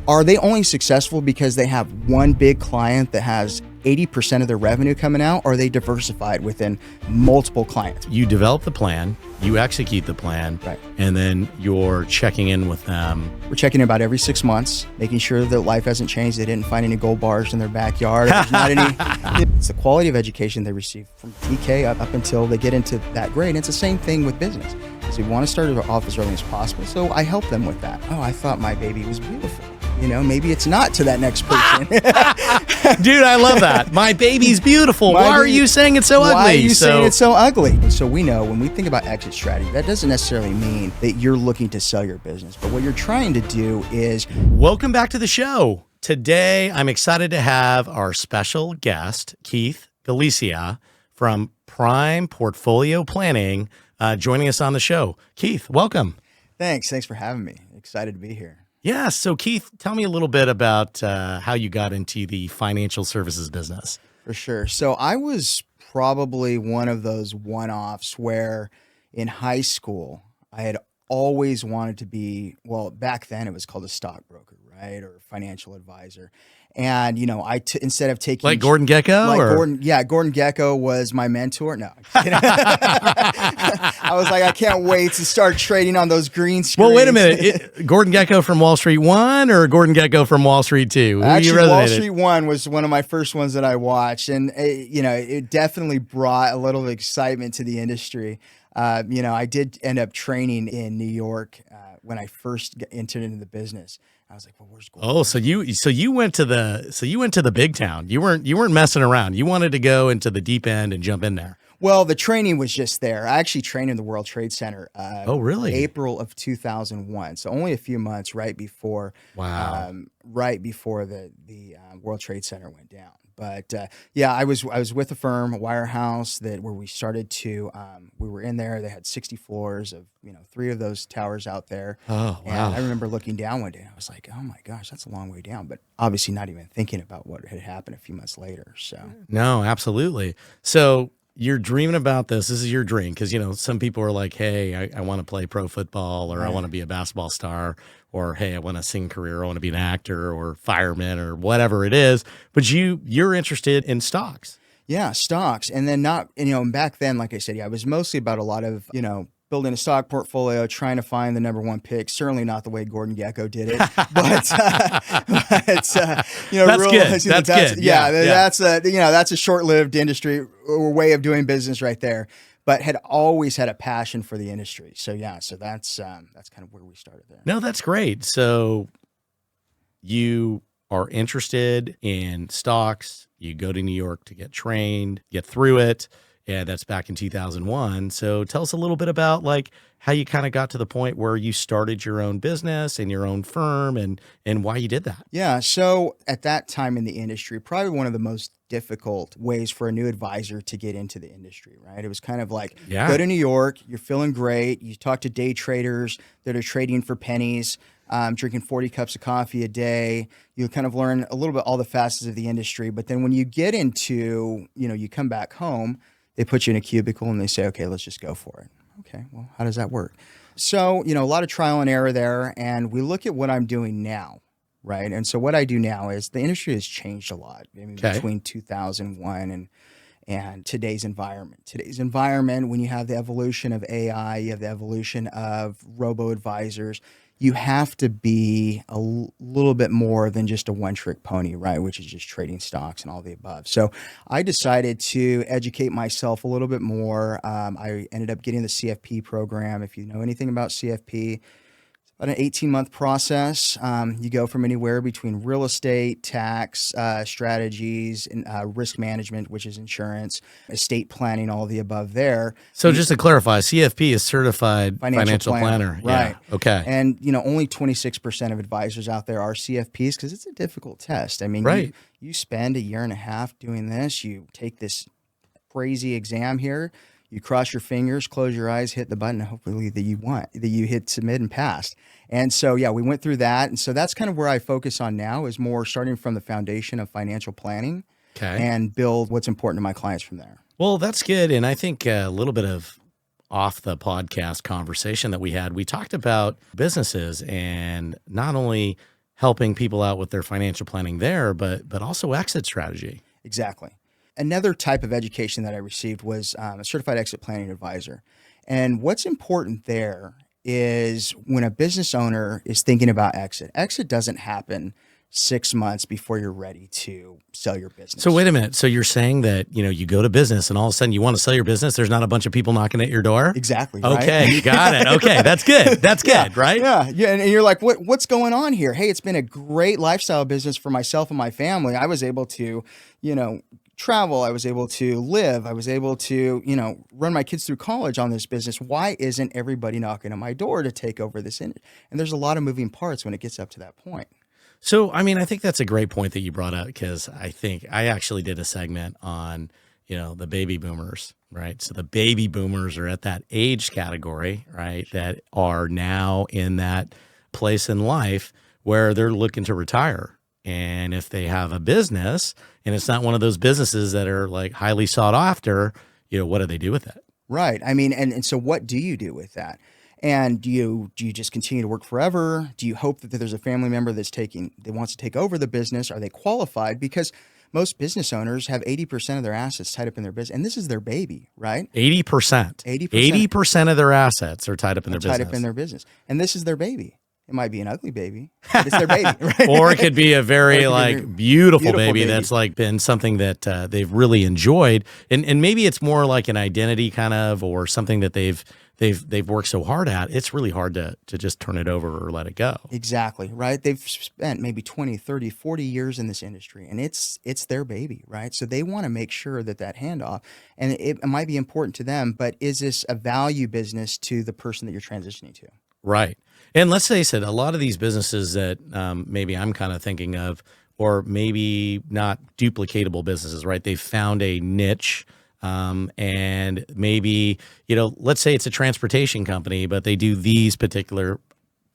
Are they only successful because they have one big client that has 80% of their revenue coming out, or are they diversified within multiple clients? You develop the plan, you execute the plan, Right. and then you're checking in with them. We're checking in about every 6 months, making sure that life hasn't changed. They didn't find any gold bars in their backyard. There's not any. It's the quality of education they receive from TK up until they get into that grade. And it's the same thing with business. So we want to start off as early as possible. So I help them with that. Oh, I thought my baby was beautiful. Maybe it's not to that next person. Dude, I love that. My baby's beautiful. Why are you saying it's so ugly? Why are you saying it's so ugly? So we know when we think about exit strategy, that doesn't necessarily mean that you're looking to sell your business. But what you're trying to do is... Welcome back to the show. Today, I'm excited to have our special guest, Keith Galicia from Prime Portfolio Planning, joining us on the show. Keith, welcome. Thanks for having me. Excited to be here. Yeah. So Keith, tell me a little bit about how you got into the financial services business. For sure. So I was probably one of those one-offs where in high school, I had always wanted to be, well, back then it was called a stockbroker, right? Or financial advisor. And, instead of taking... Like Gordon Gekko? Gordon Gekko was my mentor. No, I'm kidding. I was like, I can't wait to start trading on those green screens. Well, wait a minute. Gordon Gekko from Wall Street 1 or Gordon Gekko from Wall Street 2? Actually, Wall Street 1 was one of my first ones that I watched. And, it definitely brought a little excitement to the industry. I did end up training in New York when I first entered into the business. I was like, well, where's Gordon? Oh, so you went to the big town. You weren't messing around. You wanted to go into the deep end and jump in there. Well, the training was just there. I actually trained in the World Trade Center. Oh, really? April of 2001. So only a few months right before. Wow. Right before the World Trade Center went down. But I was with a firm, a wirehouse, where we started to. We were in there. They had 60 floors of 3 of those towers out there. Oh, wow! And I remember looking down one day. And I was like, oh my gosh, that's a long way down. But obviously, not even thinking about what had happened a few months later. So no, absolutely. So you're dreaming about this. This is your dream because some people are like, hey, I want to play pro football, or I want to be a basketball star, or hey, I want to sing career, I want to be an actor or fireman or whatever it is. But you're interested in stocks. Yeah, stocks. And then back then, like I said, it was mostly about a lot of, building a stock portfolio, trying to find the number one pick. Certainly not the way Gordon Gekko did it, but that's good. That's good. Yeah, that's a short-lived industry or way of doing business right there. But had always had a passion for the industry. So that's kind of where we started there. No, that's great. So you are interested in stocks. You go to New York to get trained, get through it. Yeah, that's back in 2001. So tell us a little bit about how you kind of got to the point where you started your own business and your own firm and why you did that. Yeah. So at that time in the industry, probably one of the most difficult ways for a new advisor to get into the industry, right? It was kind of like, go to New York, you're feeling great. You talk to day traders that are trading for pennies, drinking 40 cups of coffee a day. You kind of learn a little bit all the facets of the industry. But then when you get into, you come back home, they put you in a cubicle and they say, okay, let's just go for it. Okay, well, how does that work? So, a lot of trial and error there. And we look at what I'm doing now, right? And so what I do now is the industry has changed a lot between 2001 and today's environment. Today's environment, when you have the evolution of AI, you have the evolution of robo-advisors, you have to be a little bit more than just a one-trick pony, right? Which is just trading stocks and all the above. So I decided to educate myself a little bit more. I ended up getting the CFP program. If you know anything about CFP, it's about an 18-month process. You go from anywhere between real estate, tax, strategies, and risk management, which is insurance, estate planning, all the above there. So just to clarify, CFP is Certified Financial Planner. Right. Yeah. Okay. And, only 26% of advisors out there are CFPs because it's a difficult test. I mean, right. You spend a year and a half doing this. You take this crazy exam here. You cross your fingers, close your eyes, hit the button, hopefully that you hit submit and pass. And so, we went through that. And so that's kind of where I focus on now is more starting from the foundation of financial planning and build what's important to my clients from there. Well, that's good. And I think a little bit of off the podcast conversation that we had, we talked about businesses and not only helping people out with their financial planning there, but also exit strategy. Exactly. Another type of education that I received was a certified exit planning advisor. And what's important there is when a business owner is thinking about exit doesn't happen 6 months before you're ready to sell your business. So wait a minute. So you're saying that, you go to business and all of a sudden you want to sell your business. There's not a bunch of people knocking at your door. Exactly. Okay. Right? Got it. Okay. That's good. That's good. Right. Yeah. Yeah. And you're like, what's going on here? Hey, it's been a great lifestyle business for myself and my family. I was able to, travel. I was able to live. I was able to, run my kids through college on this business. Why isn't everybody knocking at my door to take over this industry? And there's a lot of moving parts when it gets up to that point. So, I think that's a great point that you brought up, because I think I actually did a segment on, the baby boomers, right? So the baby boomers are at that age category, right, that are now in that place in life where they're looking to retire. And if they have a business and it's not one of those businesses that are like highly sought after, what do they do with it? Right. And so what do you do with that? And do you just continue to work forever? Do you hope that there's a family member that wants to take over the business? Are they qualified? Because most business owners have 80% of their assets tied up in their business, and this is their baby, right? 80%. 80% of their assets are tied up in their business. Tied up in their business, and this is their baby. It might be an ugly baby, but it's their baby, right? Or it could be a very beautiful baby that's like been something that they've really enjoyed, and maybe it's more like an identity kind of, or something that they've worked so hard at. It's really hard to just turn it over or let it go. Exactly, right? They've spent maybe 20, 30, 40 years in this industry, and it's their baby, right? So they want to make sure that handoff, and it might be important to them, but is this a value business to the person that you're transitioning to? Right. And let's face it, a lot of these businesses that maybe I'm kind of thinking of, or maybe not duplicatable businesses, right? They've found a niche, and maybe, let's say it's a transportation company, but they do these particular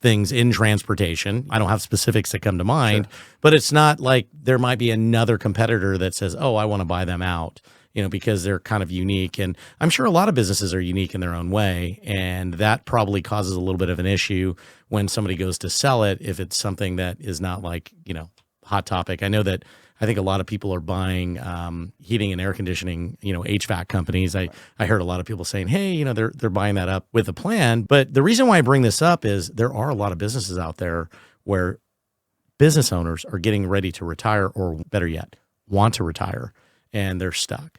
things in transportation. I don't have specifics that come to mind, sure, but it's not like there might be another competitor that says, oh, I want to buy them out, because they're kind of unique. And I'm sure a lot of businesses are unique in their own way. And that probably causes a little bit of an issue when somebody goes to sell it, if it's something that is not like, hot topic. I think a lot of people are buying heating and air conditioning, HVAC companies. I heard a lot of people saying, hey, they're buying that up with a plan. But the reason why I bring this up is there are a lot of businesses out there where business owners are getting ready to retire, or better yet, want to retire, and they're stuck.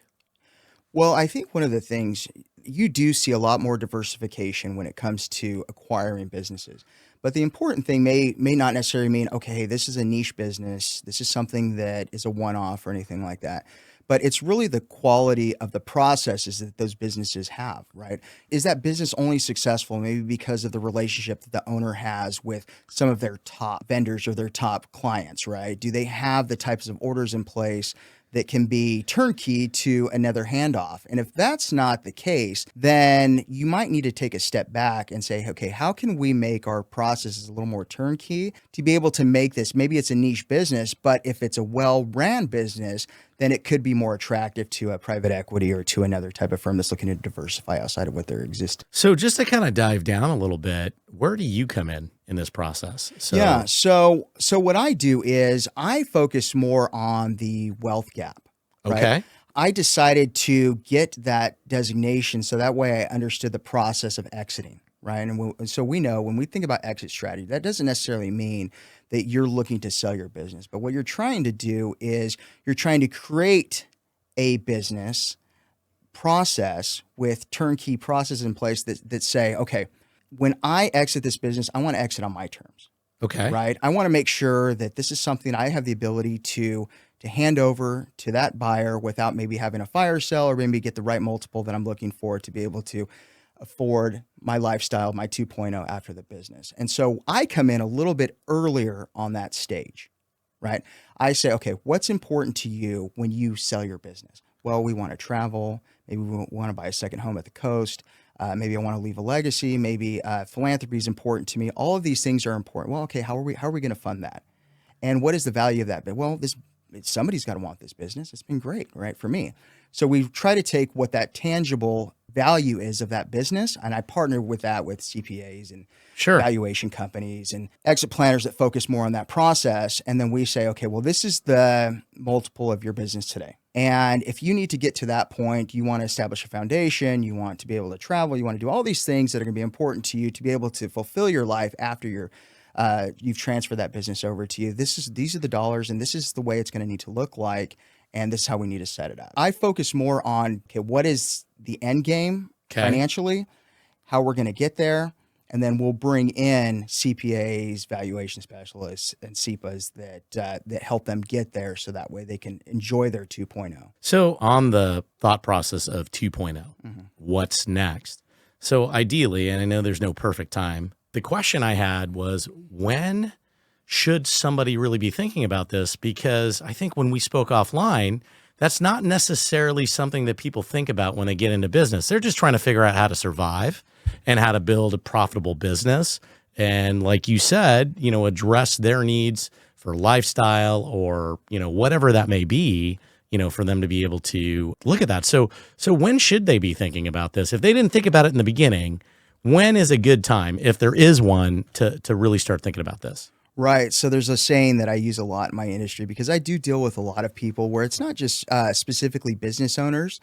Well, I think one of the things, you do see a lot more diversification when it comes to acquiring businesses. But the important thing may not necessarily mean, okay, this is a niche business. This is something that is a one-off or anything like that. But it's really the quality of the processes that those businesses have, right? Is that business only successful maybe because of the relationship that the owner has with some of their top vendors or their top clients, right? Do they have the types of orders in place that can be turnkey to another handoff? And if that's not the case, then you might need to take a step back and say, okay, how can we make our processes a little more turnkey to be able to make this, maybe it's a niche business, but if it's a well-ran business, then it could be more attractive to a private equity or to another type of firm that's looking to diversify outside of what they're existing. So just to kind of dive down a little bit, where do you come in this process? So what I do is I focus more on the wealth gap. Right? Okay. I decided to get that designation so that way I understood the process of exiting, right? And so we know when we think about exit strategy, that doesn't necessarily mean that you're looking to sell your business. But what you're trying to do is you're trying to create a business process with turnkey processes in place that say, okay, when I exit this business, I want to exit on my terms. Okay. Right? I want to make sure that this is something I have the ability to hand over to that buyer without maybe having a fire sale or maybe get the right multiple that I'm looking for to be able to afford my lifestyle, my 2.0 after the business. And so I come in a little bit earlier on that stage, right? I say, okay, what's important to you when you sell your business? Well, we want to travel. Maybe we want to buy a second home at the coast. Maybe I want to leave a legacy. Maybe philanthropy is important to me. All of these things are important. Well, okay, how are we going to fund that? And what is the value of that? Well, somebody's got to want this business. It's been great, right, for me. So we try to take what that tangible value is of that business. And I partner with that with CPAs and valuation companies and exit planners that focus more on that process. And then we say, okay, well, this is the multiple of your business today. And if you need to get to that point, you want to establish a foundation, you want to be able to travel, you want to do all these things that are going to be important to you to be able to fulfill your life after you've transferred that business over to you. These are the dollars, and this is the way it's going to need to look like, and this is how we need to set it up. I focus more on, okay, what is the end game financially, how we're going to get there, and then we'll bring in CPAs, valuation specialists, and CPAs that help them get there so that way they can enjoy their 2.0. So on the thought process of 2.0, what's next? So ideally, and I know there's no perfect time, the question I had was, when should somebody really be thinking about this? Because I think when we spoke offline, that's not necessarily something that people think about when they get into business. They're just trying to figure out how to survive and how to build a profitable business. And like you said, address their needs for lifestyle or, whatever that may be, for them to be able to look at that. So when should they be thinking about this? If they didn't think about it in the beginning, when is a good time, if there is one, to really start thinking about this? Right. So there's a saying that I use a lot in my industry because I do deal with a lot of people where it's not just specifically business owners,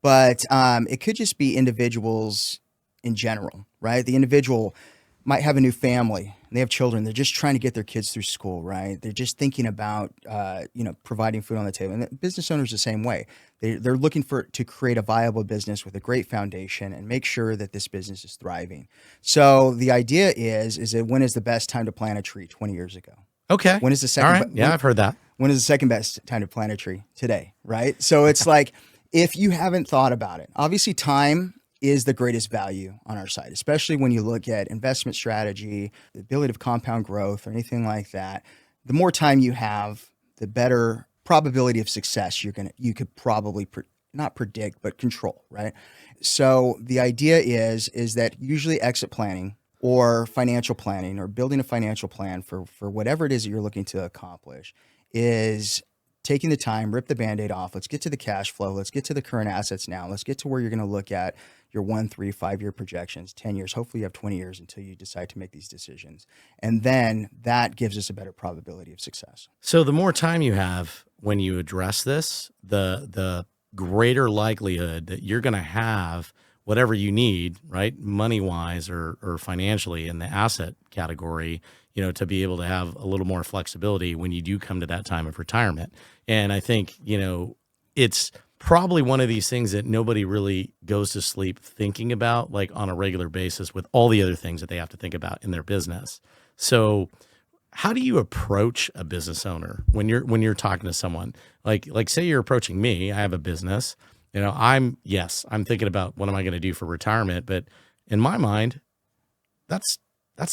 but it could just be individuals in general, right? The individual might have a new family and they have children. They're just trying to get their kids through school, right? They're just thinking about, providing food on the table. And the business owners the same way. They're looking to create a viable business with a great foundation and make sure that this business is thriving. So the idea is that when is the best time to plant a tree? 20 years ago. Okay. When is the second? All right. Yeah, I've heard that. When is the second best time to plant a tree? Today, right? So it's like, if you haven't thought about it, obviously time is the greatest value on our side, especially when you look at investment strategy, the ability of compound growth or anything like that. The more time you have, the better probability of success you could probably not predict, but control, right? So the idea is that usually exit planning or financial planning or building a financial plan for whatever it is that you're looking to accomplish is taking the time, rip the Band-Aid off. Let's get to the cash flow. Let's get to the current assets now. Let's get to where you're going to look at your 1, 3, 5-year projections, 10 years. Hopefully you have 20 years until you decide to make these decisions. And then that gives us a better probability of success. So the more time you have when you address this, the greater likelihood that you're going to have whatever you need, right? Money-wise or financially in the asset category, to be able to have a little more flexibility when you do come to that time of retirement. And I think, it's probably one of these things that nobody really goes to sleep thinking about, like on a regular basis, with all the other things that they have to think about in their business. So how do you approach a business owner when you're talking to someone? Like say you're approaching me, I have a business, I'm thinking about what am I going to do for retirement, but in my mind, that's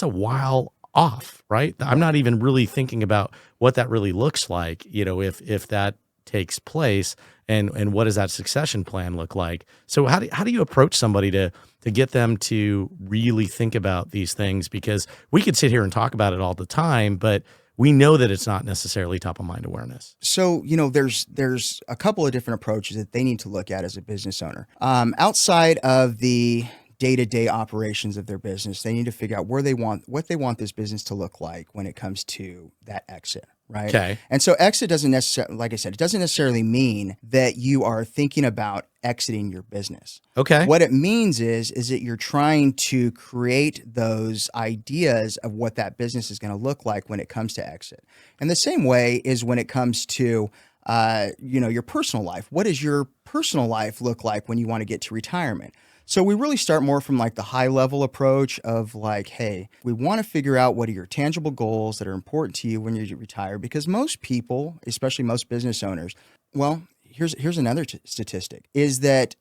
a while off, right? I'm not even really thinking about what that really looks like, if that takes place, and what does that succession plan look like? So how do you approach somebody to get them to really think about these things? Because we could sit here and talk about it all the time, but we know that it's not necessarily top of mind awareness. So, there's a couple of different approaches that they need to look at as a business owner. Outside of the day-to-day operations of their business, they need to figure out what they want this business to look like when it comes to that exit, right? Okay. And so exit doesn't necessarily, like I said, it doesn't necessarily mean that you are thinking about exiting your business. Okay. What it means is that you're trying to create those ideas of what that business is going to look like when it comes to exit. And the same way is when it comes to your personal life. What does your personal life look like when you want to get to retirement? So we really start more from like the high level approach of like, hey, we want to figure out what are your tangible goals that are important to you when you retire, because most people, especially most business owners, well, here's another statistic, is that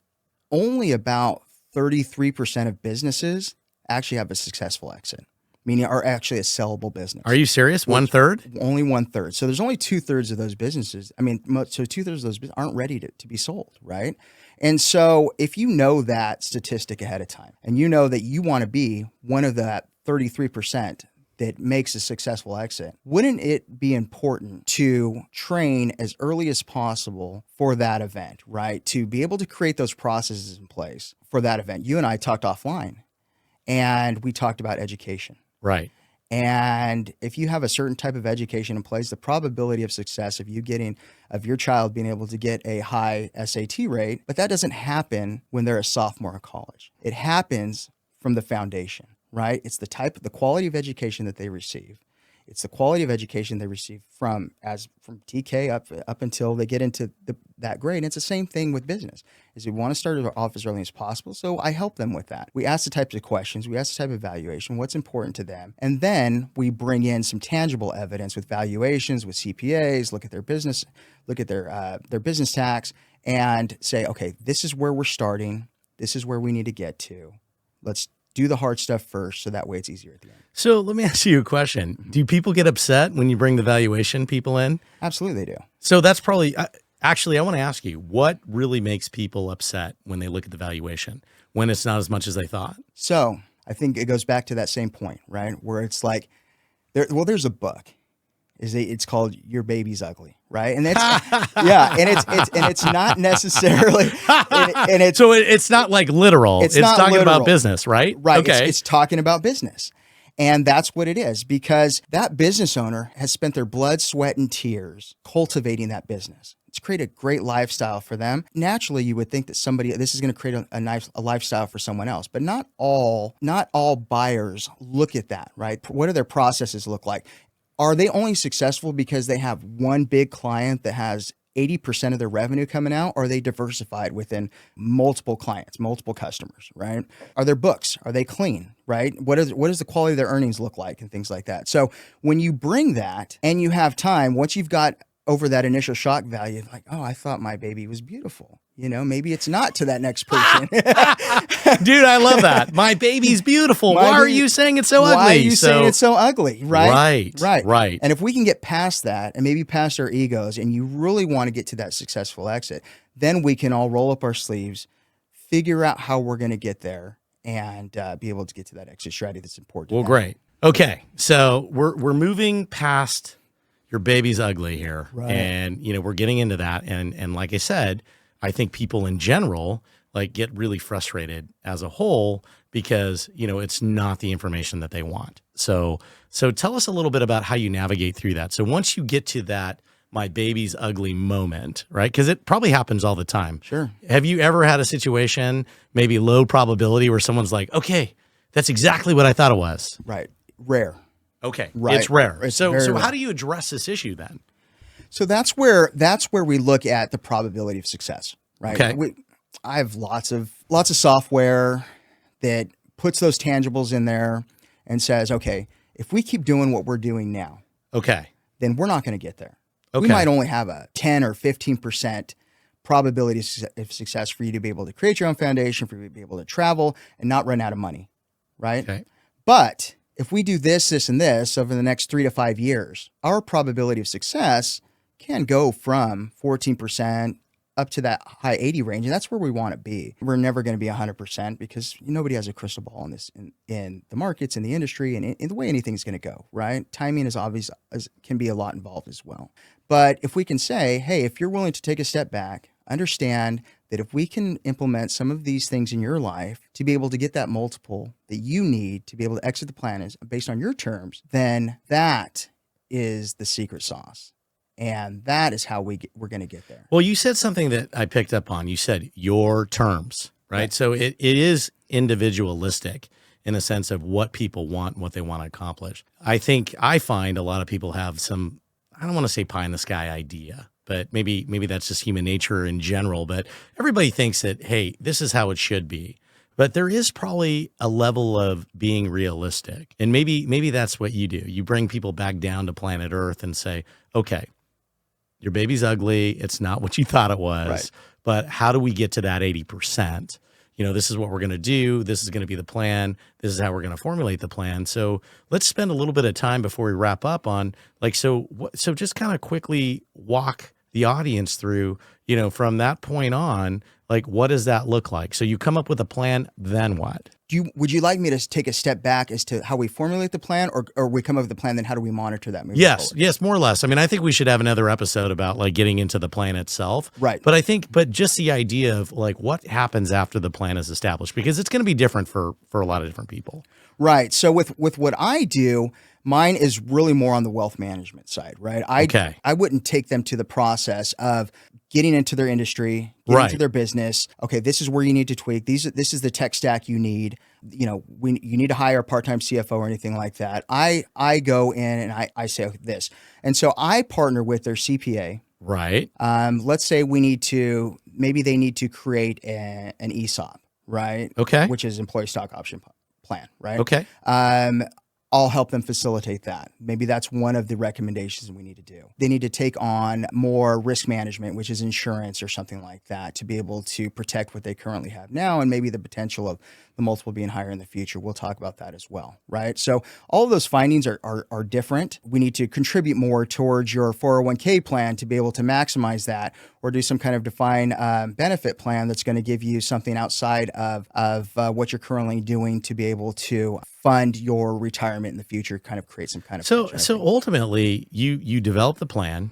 only about 33% of businesses actually have a successful exit, meaning are actually a sellable business. Are you serious? 1/3? Only 1/3. So there's only 2/3 of those businesses. So 2/3 of those aren't ready to be sold, right? And so if you know that statistic ahead of time and you know that you want to be one of that 33% that makes a successful exit, wouldn't it be important to train as early as possible for that event, right? To be able to create those processes in place for that event. You and I talked offline, and we talked about education. Right. And if you have a certain type of education in place, the probability of success of your child being able to get a high SAT rate, but that doesn't happen when they're a sophomore in college. It happens from the foundation, right? It's the quality of education that they receive. It's the quality of education they receive from TK up until they get into that grade. And it's the same thing with business. Is we want to start off as early as possible. So I help them with that. We ask the types of questions. We ask the type of evaluation, what's important to them. And then we bring in some tangible evidence with valuations, with CPAs, look at their business, look at their business tax, and say, okay, this is where we're starting. This is where we need to get to. Let's do the hard stuff first, so that way it's easier at the end. So let me ask you a question. Do people get upset when you bring the valuation people in? Absolutely they do. So that's probably, actually, I want to ask you, what really makes people upset when they look at the valuation, when it's not as much as they thought? So I think it goes back to that same point, right? Where it's like, there's a book. It's called Your Baby's Ugly, right? And it's and it's not necessarily and it's so it's not like literal. It's not talking literal. About business, right? Right. Okay. It's talking about business. And that's what it is, because that business owner has spent their blood, sweat, and tears cultivating that business. It's created a great lifestyle for them. Naturally, you would think that this is going to create a lifestyle for someone else, but not all buyers look at that, right? What do their processes look like? Are they only successful because they have one big client that has 80% of their revenue coming out? Or are they diversified within multiple clients, multiple customers, right? Are their books, are they clean, right? What does the quality of their earnings look like and things like that? So when you bring that and you have time, once you've got over that initial shock value, like, oh, I thought my baby was beautiful. Maybe it's not to that next person. Dude, I love that. My baby's beautiful. Why are you saying it's so ugly? Why are you saying it's so ugly? Right? Right. And if we can get past that and maybe past our egos, and you really want to get to that successful exit, then we can all roll up our sleeves, figure out how we're going to get there, and be able to get to that exit strategy that's important. Well, great. Okay. So we're moving past Your Baby's Ugly here. Right. And, we're getting into that. And like I said, I think people in general get really frustrated as a whole because, it's not the information that they want. So tell us a little bit about how you navigate through that. So once you get to that, my baby's ugly moment, right? Because it probably happens all the time. Sure. Have you ever had a situation, maybe low probability, where someone's like, okay, that's exactly what I thought it was? Right. Rare. Okay. Right. It's rare. It's so rare. how do you address this issue then? So that's where we look at the probability of success, right? Okay. I have lots of software that puts those tangibles in there and says, okay, if we keep doing what we're doing now, okay, then we're not going to get there. Okay. We might only have a 10 or 15% probability of success for you to be able to create your own foundation, for you to be able to travel and not run out of money, right? Okay. But if we do this, and this over the next 3 to 5 years, our probability of success can go from 14% up to that high 80 range. And that's where we want to be. We're never going to be 100% because nobody has a crystal ball in this, in the markets, in the industry, and in the way anything's going to go, right? Timing is obvious, can be a lot involved as well. But if we can say, hey, if you're willing to take a step back, understand that if we can implement some of these things in your life to be able to get that multiple that you need to be able to exit the plan based on your terms, then that is the secret sauce. And that is how we're going to get there. Well, you said something that I picked up on. You said your terms, right? Yeah. So it is individualistic in the sense of what people want, what they want to accomplish. I find a lot of people have some, I don't want to say pie in the sky idea, but maybe that's just human nature in general. But everybody thinks that, hey, this is how it should be. But there is probably a level of being realistic. And maybe that's what you do. You bring people back down to planet Earth and say, okay, your baby's ugly. It's not what you thought it was. Right. But how do we get to that 80%? This is what we're going to do. This is going to be the plan. This is how we're going to formulate the plan. So let's spend a little bit of time before we wrap up on so just kind of quickly walk the audience through, from that point on, what does that look like? So you come up with a plan, then what? Would you like me to take a step back as to how we formulate the plan, or we come up with the plan, then how do we monitor that moving forward? Yes, more or less. I mean, I think we should have another episode about like getting into the plan itself. Right. But just the idea of like what happens after the plan is established, because it's going to be different for a lot of different people. Right. So with what I do, mine is really more on the wealth management side, right? I wouldn't take them to the process of getting into their industry, getting into their business. Okay, this is where you need to tweak. This is the tech stack you need. You need to hire a part-time CFO or anything like that. I go in and I say, okay, this. And so I partner with their CPA. Right. Let's say maybe they need to create an ESOP, right? Okay. Which is employee stock option plan, right? Okay. I'll help them facilitate that. Maybe that's one of the recommendations we need to do. They need to take on more risk management, which is insurance or something like that, to be able to protect what they currently have now and maybe the potential of the multiple being higher in the future. We'll talk about that as well, right? So all of those findings are different. We need to contribute more towards your 401k plan to be able to maximize that, or do some kind of defined benefit plan that's going to give you something outside of what you're currently doing to be able to fund your retirement in the future, kind of create some kind of so ultimately you develop the plan,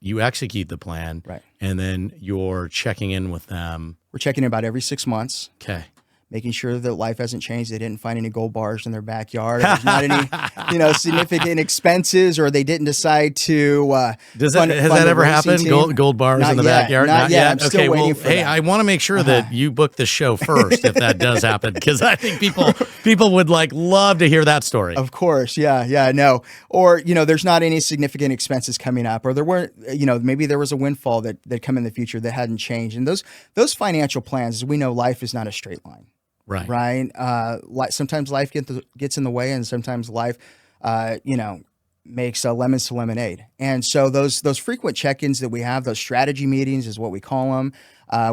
you execute the plan, right, and then you're checking in with them. We're checking in about every 6 months. Okay. Making sure that life hasn't changed. They didn't find any gold bars in their backyard. There's not any, significant expenses, or they didn't decide to. Has that ever happened? Gold bars not in the yet, backyard? Not yet. I'm still waiting for that. I want to make sure that you book the show first if that does happen, because I think people would love to hear that story. Of course, yeah, no. Or there's not any significant expenses coming up, or there weren't. Maybe there was a windfall that come in the future that hadn't changed. And those financial plans, as we know, life is not a straight line. Right. Sometimes life gets in the way, and sometimes life, makes lemons to lemonade. And so those frequent check-ins that we have, those strategy meetings is what we call them.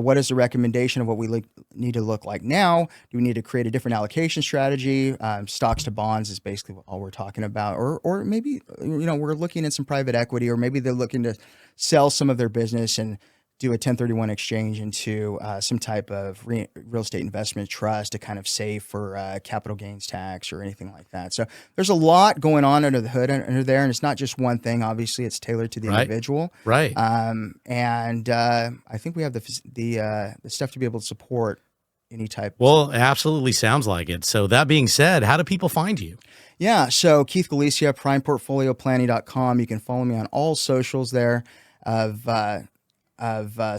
What is the recommendation of what we need to look like now? Do we need to create a different allocation strategy? Stocks to bonds is basically all we're talking about. Or maybe, we're looking at some private equity, or maybe they're looking to sell some of their business and do a 1031 exchange into some type of real estate investment trust to kind of save for capital gains tax or anything like that. So there's a lot going on under the hood under there, and it's not just one thing. Obviously, it's tailored to the individual. Right. And I think we have the stuff to be able to support any type. Well, it absolutely sounds like it. So that being said, how do people find you? Yeah. So Keith Galicia, primeportfolioplanning.com. You can follow me on all socials there of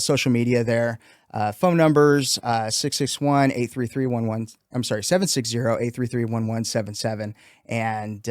social media there. Phone numbers, 760-833-1177. And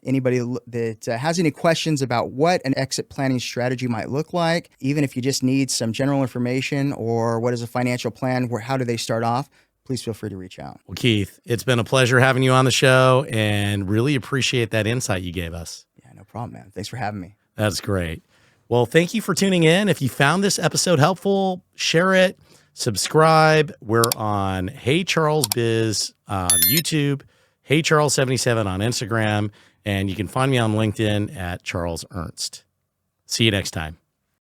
anybody that has any questions about what an exit planning strategy might look like, even if you just need some general information, or what is a financial plan, how do they start off, please feel free to reach out. Well, Keith, it's been a pleasure having you on the show, and really appreciate that insight you gave us. Yeah, no problem, man. Thanks for having me. That's great. Well, thank you for tuning in. If you found this episode helpful, share it, subscribe. We're on HeyCharles Biz on YouTube, HeyCharles77 on Instagram, and you can find me on LinkedIn at Charles Ernst. See you next time.